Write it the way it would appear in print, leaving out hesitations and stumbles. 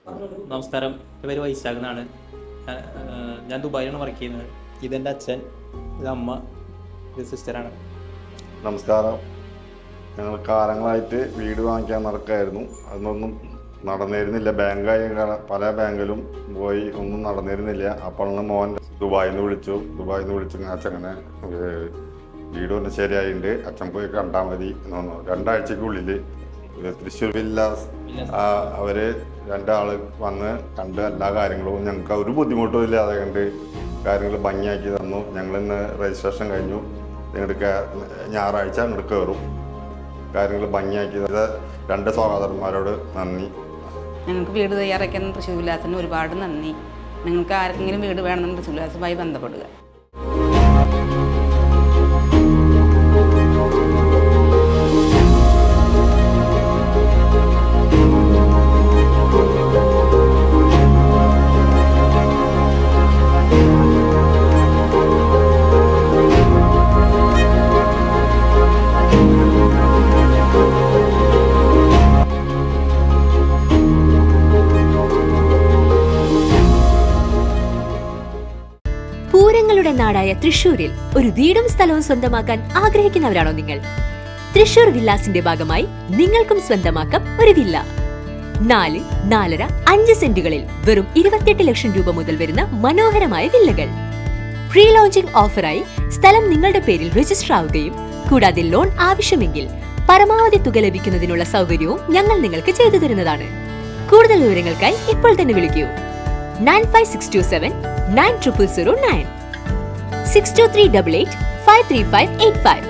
നമസ്കാരം, എൻ്റെ പേര് വൈശാഖ് എന്നാണ്. ഞാൻ ദുബായിലാണ് വർക്ക് ചെയ്യുന്നത്. ഇതെൻ്റെ അച്ഛൻ, ഇത് അമ്മ, ഇത് സിസ്റ്ററാണ്. നമസ്കാരം. ഞങ്ങൾ കാലങ്ങളായിട്ട് വീട് വാങ്ങിക്കാൻ നടക്കായിരുന്നു. അതൊന്നും നടന്നിരുന്നില്ല. ബാങ്കായ പല ബാങ്കിലും പോയി ഒന്നും നടന്നിരുന്നില്ല. അപ്പോഴാണ് മോൻ ദുബായിൽ നിന്ന് വിളിച്ചു അച്ഛങ്ങനെ വീട് ഒന്ന് ശരിയായിട്ടുണ്ട്, അച്ഛൻ പോയി കണ്ടാൽ മതി എന്ന് പറഞ്ഞു. 2 ആഴ്ചക്കുള്ളിൽ തൃശ്ശൂർ വില്ലാസ് അവര് 2 ആള് വന്ന് കണ്ട് എല്ലാ കാര്യങ്ങളും ഞങ്ങൾക്ക് ഒരു ബുദ്ധിമുട്ടും ഇല്ലാതെ കണ്ട് കാര്യങ്ങൾ ഭംഗിയാക്കി തന്നു. ഞങ്ങളിന്ന് രജിസ്ട്രേഷൻ കഴിഞ്ഞു. നിങ്ങൾക്ക് ഞായറാഴ്ച അങ്ങോട്ട് കയറും. കാര്യങ്ങൾ ഭംഗിയാക്കിയത് 2 സഹോദരന്മാരോട് നന്ദി. ഞങ്ങൾക്ക് വീട് തയ്യാറാക്കിയ തൃശ്ശൂർ വിലാസിന് ഒരുപാട് നന്ദി. നിങ്ങൾക്ക് ആർക്കെങ്കിലും വീട് വേണമെന്ന് തൃശ്ശൂർ വിലാസുമായി ബന്ധപ്പെടുക. പൂരങ്ങളുടെ നാടായ തൃശൂരിൽ ഒരു വീടും സ്ഥലവും സ്വന്തമാക്കാൻ ആഗ്രഹിക്കുന്നവരാണോ നിങ്ങൾ? തൃശൂർ വില്ലാസിന്റെ ഭാഗമായി നിങ്ങൾക്കും സ്വന്തമാക്കാം ഒരു വില്ല. 4, 4.5, 5 സെന്റുകളിൽ വെറും 28 ലക്ഷം രൂപ മുതൽ വരുന്ന മനോഹരമായ വില്ലകൾ. പ്രീ ലോഞ്ചിംഗ് ഓഫറായി സ്ഥലം നിങ്ങളുടെ പേരിൽ രജിസ്റ്റർ ആവുകയും കൂടാതെ ലോൺ ആവശ്യമെങ്കിൽ പരമാവധി തുക ലഭിക്കുന്നതിനുള്ള സൗകര്യവും ഞങ്ങൾ നിങ്ങൾക്ക് ചെയ്തു തരുന്നതാണ്. കൂടുതൽ വിവരങ്ങൾക്കായി ഇപ്പോൾ തന്നെ വിളിക്കൂ 95627 9009 62388 53585.